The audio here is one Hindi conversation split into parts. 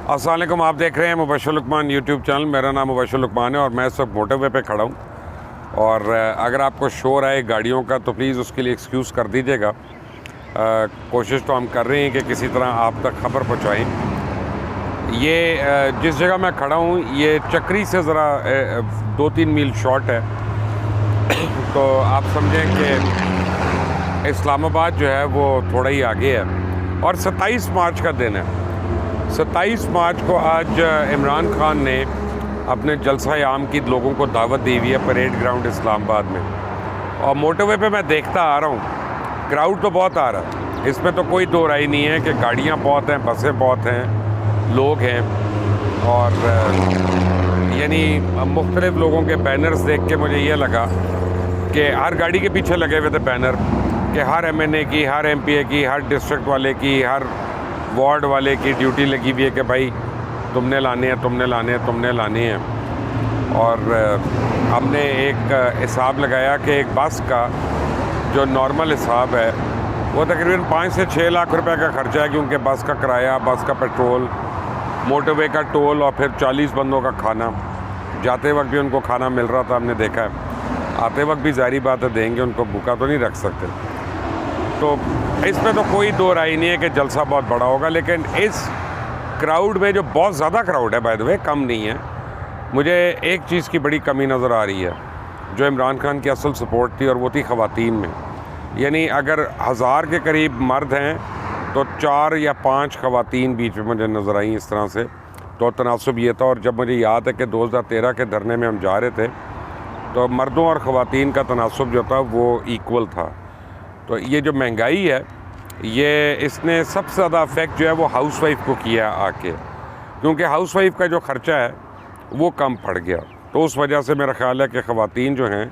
अस्सलाम वालेकुम। आप देख रहे हैं मुबशर लुकमान यूट्यूब चैनल। मेरा नाम मुबशर लुकमान है और मैं इस वक्त मोटरवे पे खड़ा हूँ। और अगर आपको शोर आए गाड़ियों का तो प्लीज़ उसके लिए एक्सक्यूज़ कर दीजिएगा। कोशिश तो हम कर रहे हैं कि किसी तरह आप तक खबर पहुँचाएँ। ये जिस जगह मैं खड़ा हूँ ये चक्री से ज़रा 2-3 मील शॉर्ट है। तो आप समझें कि इस्लामाबाद जो है वो थोड़ा ही आगे है। और 27 मार्च का दिन है। 27 मार्च को आज इमरान खान ने अपने जलसा आम की लोगों को दावत दी हुई है परेड ग्राउंड इस्लामाबाद में। और मोटरवे पे मैं देखता आ रहा हूँ, क्राउड तो बहुत आ रहा है, इसमें तो कोई दो राय नहीं है कि गाड़ियाँ बहुत हैं, बसें बहुत हैं, लोग हैं। और यानी मुख्तलिफ लोगों के बैनर्स देख के मुझे ये लगा कि हर गाड़ी के पीछे लगे हुए थे बैनर कि हर MNA की, हर MPA की, हर डिस्ट्रिक्ट वाले की, हर वार्ड वाले की ड्यूटी लगी हुई है कि भाई तुमने लाने हैं, तुमने लाने हैं, तुमने लाने हैं। और हमने एक हिसाब लगाया कि एक बस का जो नॉर्मल हिसाब है वो तकरीबन 5 से 6 लाख रुपए का खर्चा है, क्योंकि बस का किराया, बस का पेट्रोल, मोटरवे का टोल और फिर 40 बंदों का खाना। जाते वक्त भी उनको खाना मिल रहा था, हमने देखा है। आते वक्त भी जारी बात है देंगे, उनको भूखा तो नहीं रख सकते। तो इसमें तो कोई दो राय नहीं है कि जलसा बहुत बड़ा होगा। लेकिन इस क्राउड में जो बहुत ज़्यादा क्राउड है, बाय द वे, कम नहीं है, मुझे एक चीज़ की बड़ी कमी नज़र आ रही है जो इमरान खान की असल सपोर्ट थी, और वो थी ख़वातीन में। यानी अगर 1000 के करीब मर्द हैं तो 4 या 5 ख़वातीन बीच में मुझे नज़र आई इस तरह से। तो तनासुब ये था। और जब मुझे याद है कि 2013 के धरने में हम जा रहे थे तो मर्दों और ख़वातीन का तनासुब जो था वो इक्वल था। तो ये जो महंगाई है ये इसने सबसे ज़्यादा अफेक्ट जो है वो हाउसवाइफ को किया आके, क्योंकि हाउसवाइफ का जो ख़र्चा है वो कम पड़ गया। तो उस वजह से मेरा ख़्याल है कि ख़वातीन जो हैं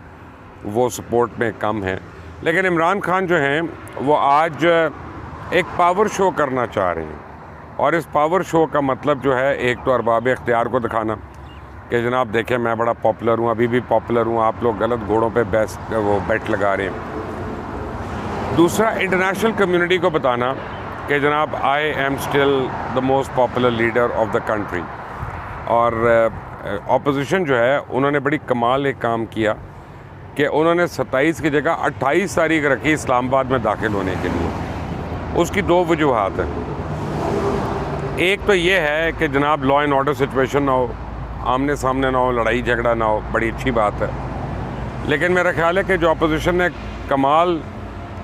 वो सपोर्ट में कम हैं। लेकिन इमरान खान जो हैं वो आज एक पावर शो करना चाह रहे हैं। और इस पावर शो का मतलब जो है, एक तो अरबाब इख्तियार को दिखाना कि जनाब देखें मैं बड़ा पॉपुलर हूँ, अभी भी पॉपुलर हूँ, आप लोग गलत घोड़ों पे बेट लगा रहे हैं। दूसरा, इंटरनेशनल कम्युनिटी को बताना कि जनाब I am still the most popular leader of the country. और ऑपोजिशन जो है उन्होंने बड़ी कमाल एक काम किया कि उन्होंने 27 की जगह 28 तारीख रखी इस्लामाबाद में दाखिल होने के लिए। उसकी 2 वजूहात हैं। एक तो ये है कि जनाब लॉ एंड ऑर्डर सिचुएशन ना हो, आमने सामने ना हो, लड़ाई झगड़ा ना हो, बड़ी अच्छी बात है। लेकिन मेरा ख्याल है कि जो अपोजिशन ने कमाल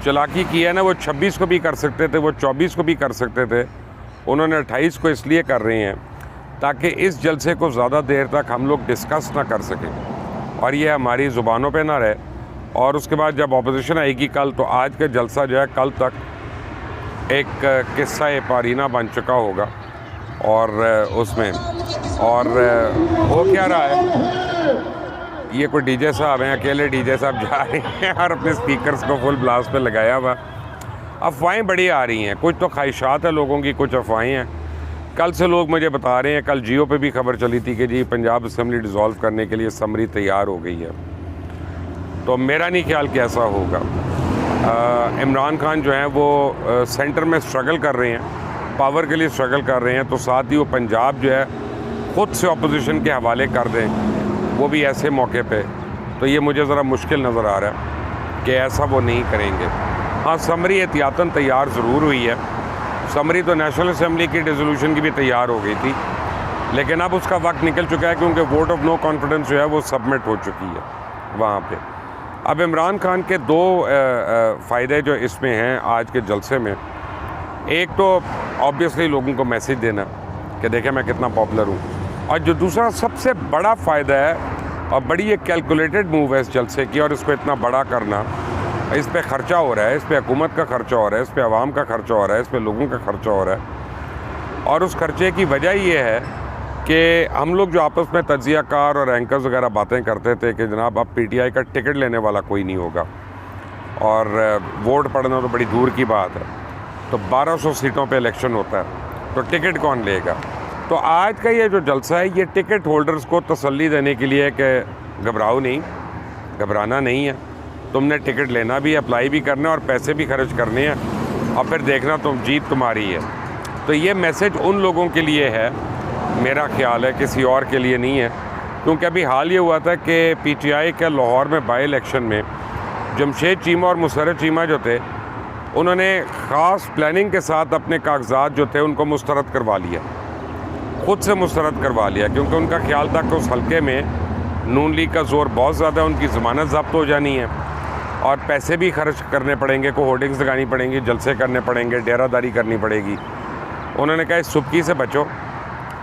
चालाकी की है ना, वो 26 को भी कर सकते थे, वो 24 को भी कर सकते थे। उन्होंने 28 को इसलिए कर रहे हैं ताकि इस जलसे को ज़्यादा देर तक हम लोग डिस्कस ना कर सकें और ये हमारी ज़ुबानों पे ना रहे। और उसके बाद जब ऑपोजिशन आएगी कल, तो आज का जलसा जो है कल तक एक किस्सा पारीना बन चुका होगा। और उसमें और हो क्या रहा है, ये कोई डीजे साहब हैं, अकेले डीजे साहब जा रहे हैं और अपने स्पीकर्स को फुल ब्लास्ट पे लगाया हुआ। अफवाहें बड़ी आ रही हैं, कुछ तो ख्वाहिशात है लोगों की, कुछ अफवाहें हैं। कल से लोग मुझे बता रहे हैं, कल जियो पे भी खबर चली थी कि जी पंजाब असम्बली डिज़ोल्व करने के लिए समरी तैयार हो गई है। तो मेरा नहीं ख्याल कि ऐसा होगा। इमरान खान जो हैं वो सेंटर में स्ट्रगल कर रहे हैं, पावर के लिए स्ट्रगल कर रहे हैं। तो साथ ही वो पंजाब जो है ख़ुद से अपोजिशन के हवाले कर दें, वो भी ऐसे मौके पे, तो ये मुझे ज़रा मुश्किल नज़र आ रहा है कि ऐसा वो नहीं करेंगे। हाँ, समरी एहतियातन तैयार ज़रूर हुई है। समरी तो नेशनल असम्बली की डिसोल्यूशन की भी तैयार हो गई थी, लेकिन अब उसका वक्त निकल चुका है, क्योंकि वोट ऑफ नो कॉन्फिडेंस जो है वो सबमिट हो चुकी है वहाँ पे। अब इमरान खान के 2 फ़ायदे जो इसमें हैं आज के जलसे में, एक तो ऑब्वियसली लोगों को मैसेज देना कि देखें मैं कितना पॉपुलर हूँ, और जो दूसरा सबसे बड़ा फ़ायदा है और बड़ी एक कैलकुलेटेड मूव है इस जलसे की, और इसको इतना बड़ा करना, इस पे ख़र्चा हो रहा है, इस पे हुकूमत का ख़र्चा हो रहा है, इस पे आवाम का ख़र्चा हो रहा है, इस पे लोगों का ख़र्चा हो रहा है। और उस खर्चे की वजह ये है कि हम लोग जो आपस में तज्ज़ियाकार और एंकर्स वगैरह बातें करते थे कि जनाब अब PTI का टिकट लेने वाला कोई नहीं होगा और वोट पड़ना तो बड़ी दूर की बात है। तो 1200 सीटों पे इलेक्शन होता है, तो टिकट कौन लेगा। तो आज का ये जो जलसा है ये टिकट होल्डर्स को तसल्ली देने के लिए कि घबराओ नहीं, घबराना नहीं है, तुमने टिकट लेना भी, अप्लाई भी करना है और पैसे भी खर्च करने हैं, और फिर देखना तुम जीत तुम्हारी है। तो ये मैसेज उन लोगों के लिए है मेरा ख्याल है किसी और के लिए नहीं है, क्योंकि अभी हाल ये हुआ था कि PTI के लाहौर में बाई इलेक्शन में जमशेद चीमा और मुसर्रत चीमा जो थे, उन्होंने ख़ास प्लानिंग के साथ अपने कागजात जो थे उनको मुस्तरद करवा लिया, ख़ुद से मुस्तरद करवा लिया, क्योंकि उनका ख्याल था कि उस हल्के में नून लीग का ज़ोर बहुत ज़्यादा है, उनकी ज़मानत ज़ब्त हो जानी है और पैसे भी खर्च करने पड़ेंगे, को होर्डिंग्स लगानी पड़ेंगी, जलसे करने पड़ेंगे, डेरादारी करनी पड़ेगी। उन्होंने कहा इस सुबकी से बचो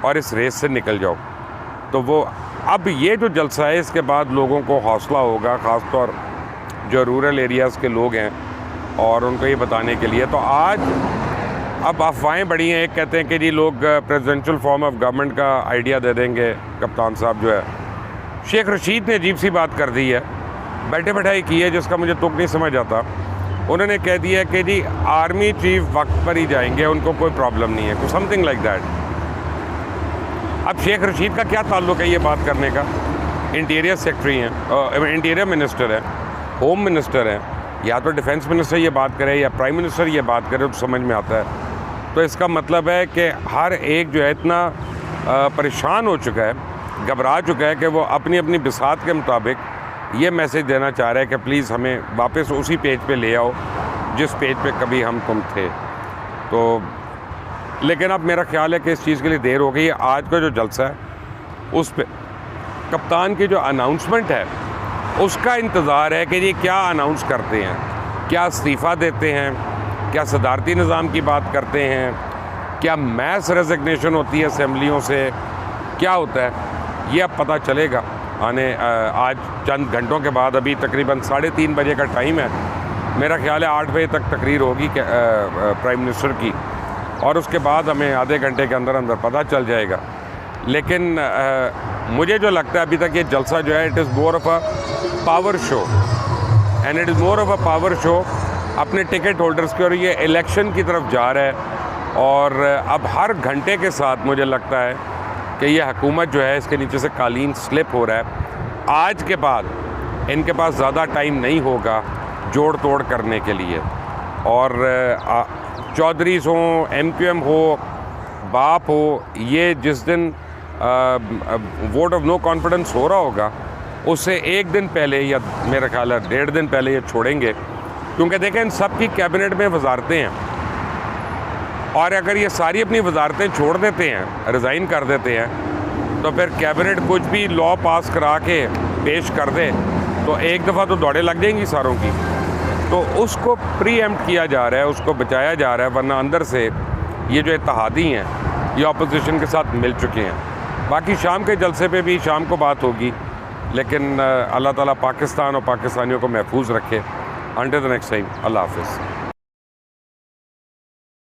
और इस रेस से निकल जाओ। तो वो अब ये जो जलसा है इसके बाद लोगों को हौसला होगा, ख़ास तौर जो रूरल एरियाज़ के लोग हैं, और उनको ये बताने के लिए। तो आज अब अफवाहें बड़ी हैं, एक कहते हैं कि जी लोग प्रेसिडेंशियल फॉर्म ऑफ गवर्नमेंट का आइडिया दे देंगे, कप्तान साहब जो है शेख रशीद ने अजीब सी बात कर दी है, बैठे बैठाई की है, जिसका मुझे तुक नहीं समझ आता। उन्होंने कह दिया कि जी आर्मी चीफ वक्त पर ही जाएंगे, उनको कोई प्रॉब्लम नहीं है, कुछ समथिंग लाइक दैट। अब शेख रशीद का क्या ताल्लुक़ है ये बात करने का? इंटीरियर सेक्रेटरी हैं, इंटीरियर मिनिस्टर है, होम मिनिस्टर है, या तो डिफेंस मिनिस्टर ये बात करे या प्राइम मिनिस्टर ये बात करे तो समझ में आता है। तो इसका मतलब है कि हर एक जो है इतना परेशान हो चुका है, घबरा चुका है कि वो अपनी अपनी बिसात के मुताबिक ये मैसेज देना चाह रहा है कि प्लीज़ हमें वापस उसी पेज पे ले आओ जिस पेज पे कभी हम तुम थे। तो लेकिन अब मेरा ख्याल है कि इस चीज़ के लिए देर हो गई है। आज का जो जलसा है उस पे कप्तान की जो अनाउंसमेंट है उसका इंतज़ार है कि ये क्या अनाउंस करते हैं, क्या इस्तीफ़ा देते हैं, क्या सदारती निज़ाम की बात करते हैं, क्या मैस रेजिग्नेशन होती है असम्बलियों से, क्या होता है ये अब पता चलेगा आज चंद घंटों के बाद। अभी तकरीबन 3:30 बजे का टाइम है, मेरा ख्याल है 8 बजे तक तकरीर होगी प्राइम मिनिस्टर की, और उसके बाद हमें आधे घंटे के अंदर अंदर पता चल जाएगा। लेकिन मुझे जो लगता है अभी तक ये जलसा जो है it is more of a power show, and it is more of a power show अपने टिकट होल्डर्स के, और ये इलेक्शन की तरफ जा रहा है। और अब हर घंटे के साथ मुझे लगता है कि ये हुकूमत जो है इसके नीचे से कालीन स्लिप हो रहा है। आज के बाद इनके पास ज़्यादा टाइम नहीं होगा जोड़ तोड़ करने के लिए, और चौधरीज़ हों, MQM हो, बाप हो, ये जिस दिन वोट ऑफ नो कॉन्फिडेंस हो रहा होगा उससे एक दिन पहले या मेरा ख्याल है 1.5 दिन पहले ये छोड़ेंगे, क्योंकि देखें इन सब की कैबिनेट में वजारतें हैं, और अगर ये सारी अपनी वजारतें छोड़ देते हैं, रिज़ाइन कर देते हैं, तो फिर कैबिनेट कुछ भी लॉ पास करा के पेश कर दे तो एक दफ़ा तो दौड़े लग जाएंगी सारों की। तो उसको प्रीएम्प्ट किया जा रहा है, उसको बचाया जा रहा है, वरना अंदर से ये जो इत्तेहादी हैं ये अपोजिशन के साथ मिल चुके हैं। बाकी शाम के जलसे पे भी शाम को बात होगी, लेकिन अल्लाह ताला पाकिस्तान और पाकिस्तानियों को महफूज रखे। अंटिल द नेक्स्ट टाइम, अल्लाह हाफ़िज़।